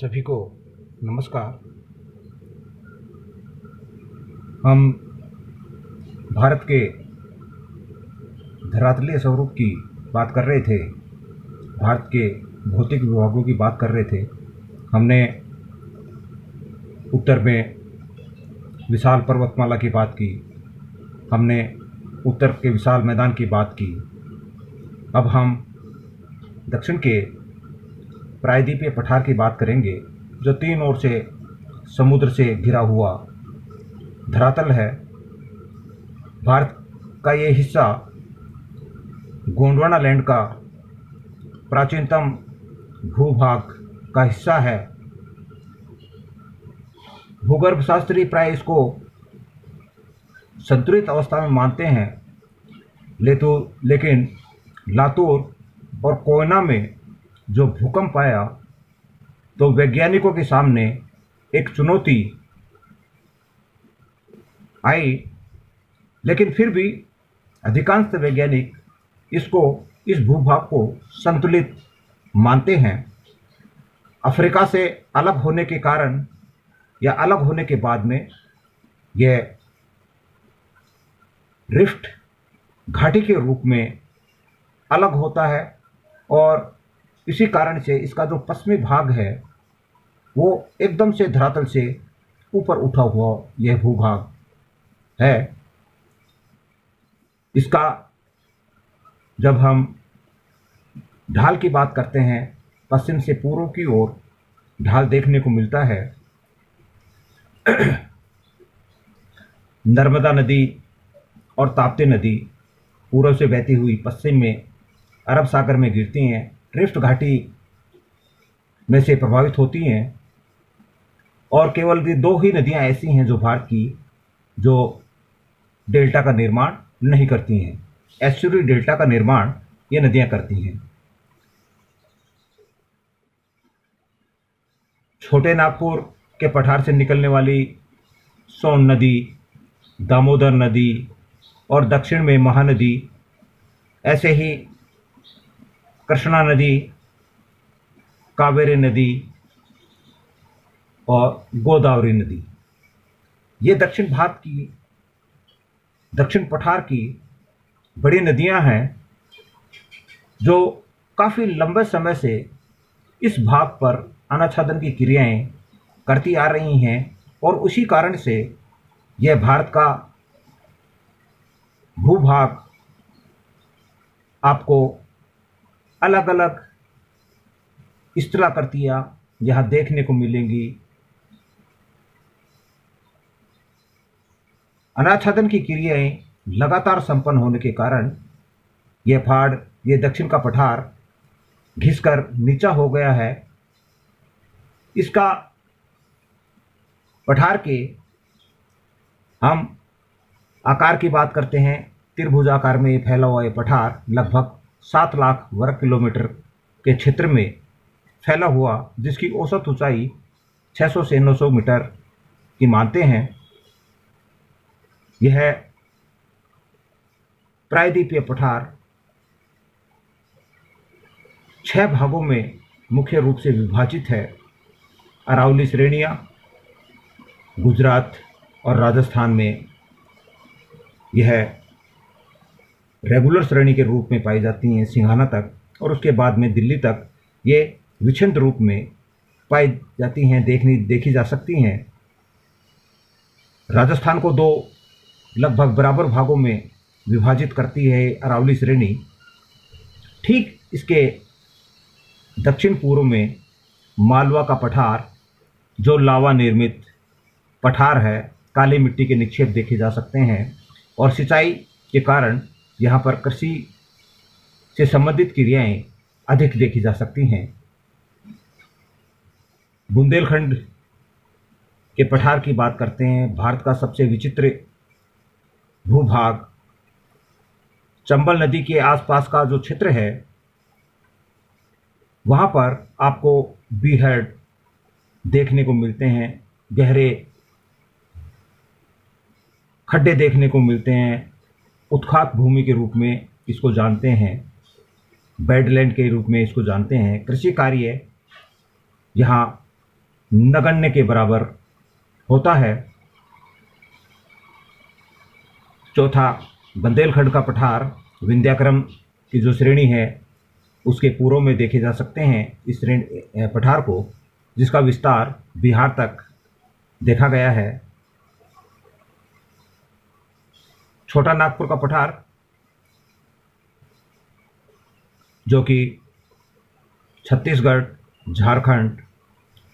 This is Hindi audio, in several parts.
सभी को नमस्कार। हम भारत के धरातलीय स्वरूप की बात कर रहे थे, भारत के भौतिक विभागों की बात कर रहे थे। हमने उत्तर में विशाल पर्वतमाला की बात की, हमने उत्तर के विशाल मैदान की बात की। अब हम दक्षिण के प्रायद्वीपीय पठार की बात करेंगे, जो तीन ओर से समुद्र से घिरा हुआ धरातल है। भारत का ये हिस्सा गोंडवाना लैंड का प्राचीनतम भूभाग का हिस्सा है। भूगर्भ शास्त्री प्राय इसको संतुलित अवस्था में मानते हैं, लेकिन लातूर और कोयना में जो भूकंप आया तो वैज्ञानिकों के सामने एक चुनौती आई, लेकिन फिर भी अधिकांश वैज्ञानिक इस भूभाग को संतुलित मानते हैं। अफ्रीका से अलग होने के कारण या अलग होने के बाद में यह रिफ्ट घाटी के रूप में अलग होता है, और इसी कारण से इसका जो पश्चिमी भाग है वो एकदम से धरातल से ऊपर उठा हुआ यह भूभाग है। इसका जब हम ढाल की बात करते हैं, पश्चिम से पूर्व की ओर ढाल देखने को मिलता है। नर्मदा नदी और ताप्ती नदी पूर्व से बहती हुई पश्चिम में अरब सागर में गिरती हैं, रिफ्ट घाटी में से प्रभावित होती हैं, और केवल ये दो ही नदियां ऐसी हैं जो भारत की जो डेल्टा का निर्माण नहीं करती हैं। एस्चुरी डेल्टा का निर्माण ये नदियां करती हैं। छोटे नागपुर के पठार से निकलने वाली सोन नदी, दामोदर नदी और दक्षिण में महानदी, ऐसे ही कृष्णा नदी, कावेरी नदी और गोदावरी नदी, ये दक्षिण पठार की बड़ी नदियां हैं जो काफ़ी लंबे समय से इस भाग पर अनाच्छादन की क्रियाएं करती आ रही हैं, और उसी कारण से यह भारत का भूभाग आपको अलग अलग स्थलाकृतियां यहाँ देखने को मिलेंगी। अनाच्छादन की क्रियाएं लगातार संपन्न होने के कारण ये दक्षिण का पठार घिसकर नीचा हो गया है। इसका पठार के हम आकार की बात करते हैं, त्रिभुजाकार में फैला हुआ ये पठार लगभग 7 लाख वर्ग किलोमीटर के क्षेत्र में फैला हुआ, जिसकी औसत ऊंचाई 600 से 900 मीटर की मानते हैं। यह प्रायद्वीपीय पठार 6 भागों में मुख्य रूप से विभाजित है। अरावली श्रेणियाँ गुजरात और राजस्थान में यह रेगुलर श्रेणी के रूप में पाई जाती हैं सिंघाना तक, और उसके बाद में दिल्ली तक ये विच्छिन्न रूप में पाई जाती हैं, देखी जा सकती हैं। राजस्थान को दो लगभग बराबर भागों में विभाजित करती है अरावली श्रेणी। ठीक इसके दक्षिण पूर्व में मालवा का पठार, जो लावा निर्मित पठार है, काली मिट्टी के निक्षेप देखे जा सकते हैं, और सिंचाई के कारण यहाँ पर कृषि से संबंधित क्रियाएं अधिक देखी जा सकती हैं। बुंदेलखंड के पठार की बात करते हैं। भारत का सबसे विचित्र भूभाग चंबल नदी के आसपास का जो क्षेत्र है, वहाँ पर आपको बीहड़ देखने को मिलते हैं, गहरे खड्डे देखने को मिलते हैं। उत्खात भूमि के रूप में इसको जानते हैं, बेडलैंड के रूप में इसको जानते हैं। कृषि कार्य यहाँ नगण्य के बराबर होता है। चौथा, बुंदेलखंड का पठार विंध्याक्रम की जो श्रेणी है उसके पूर्व में देखे जा सकते हैं इस श्रेणी पठार को, जिसका विस्तार बिहार तक देखा गया है। छोटा नागपुर का पठार जो कि छत्तीसगढ़, झारखंड,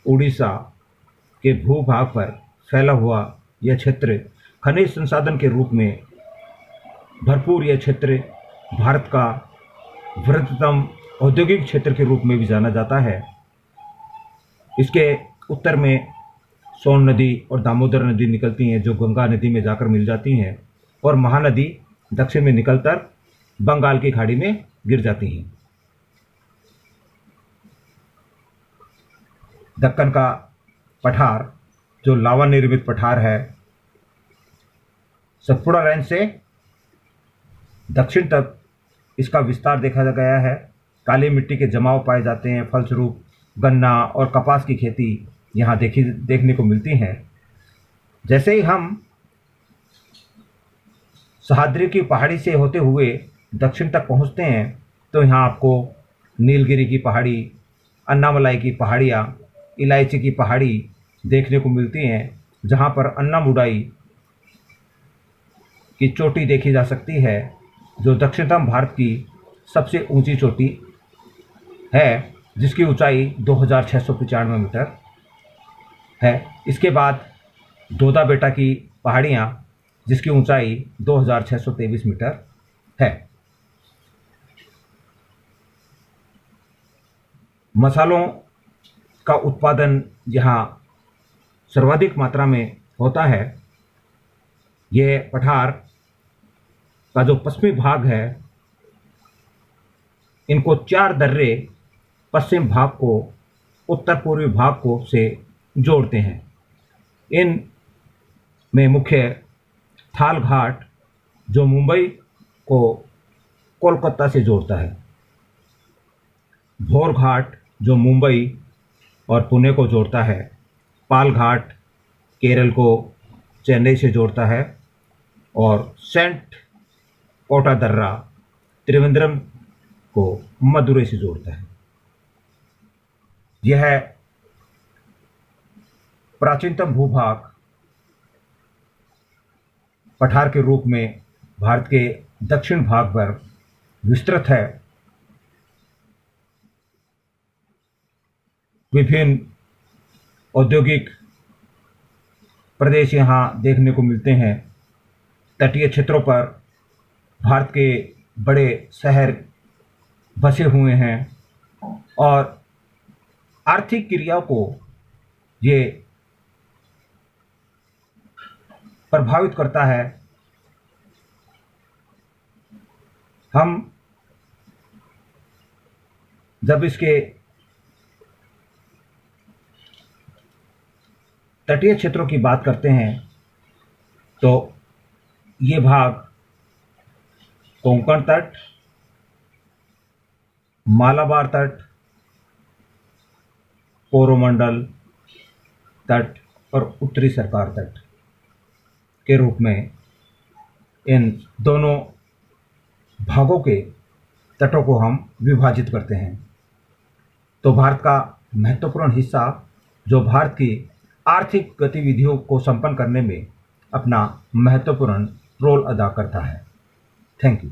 उड़ीसा के भूभाग पर फैला हुआ यह क्षेत्र खनिज संसाधन के रूप में भरपूर, यह क्षेत्र भारत का वृहत्तम औद्योगिक क्षेत्र के रूप में भी जाना जाता है। इसके उत्तर में सोन नदी और दामोदर नदी निकलती हैं जो गंगा नदी में जाकर मिल जाती हैं, और महानदी दक्षिण में निकलकर बंगाल की खाड़ी में गिर जाती हैं। दक्कन का पठार जो लावा निर्मित पठार है, सतपुड़ा रेंज से दक्षिण तक इसका विस्तार देखा गया है। काली मिट्टी के जमाव पाए जाते हैं, फलस्वरूप गन्ना और कपास की खेती यहाँ देखने को मिलती हैं। जैसे ही हम सह्याद्री की पहाड़ी से होते हुए दक्षिण तक पहुँचते हैं तो यहाँ आपको नीलगिरी की पहाड़ी, अन्नामलाई की पहाड़ियाँ, इलायची की पहाड़ी देखने को मिलती हैं, जहाँ पर अन्नामुडाई की चोटी देखी जा सकती है जो दक्षिणतम भारत की सबसे ऊंची चोटी है, जिसकी ऊंचाई 2695 मीटर है। इसके बाद दोदा बेटा की पहाड़ियाँ जिसकी ऊंचाई 2623 मीटर है। मसालों का उत्पादन यहाँ सर्वाधिक मात्रा में होता है। यह पठार का जो पश्चिमी भाग है, इनको 4 दर्रे पश्चिम भाग को उत्तर पूर्वी भाग को से जोड़ते हैं। इन में मुख्य थाल घाट जो मुंबई को कोलकाता से जोड़ता है, भोर घाट जो मुंबई और पुणे को जोड़ता है, पाल घाट केरल को चेन्नई से जोड़ता है, और सेंट कोटा दर्रा त्रिवेंद्रम को मदुरई से जोड़ता है। यह प्राचीनतम भूभाग पठार के रूप में भारत के दक्षिण भाग पर विस्तृत है। विभिन्न औद्योगिक प्रदेश यहाँ देखने को मिलते हैं। तटीय क्षेत्रों पर भारत के बड़े शहर बसे हुए हैं और आर्थिक क्रियाओं को ये प्रभावित करता है। हम जब इसके तटीय क्षेत्रों की बात करते हैं तो ये भाग कोंकण तट, मालाबार तट, कोरोमंडल तट और उत्तरी सरकार तट के रूप में इन दोनों भागों के तटों को हम विभाजित करते हैं। तो भारत का महत्वपूर्ण हिस्सा जो भारत की आर्थिक गतिविधियों को संपन्न करने में अपना महत्वपूर्ण रोल अदा करता है। Thank you.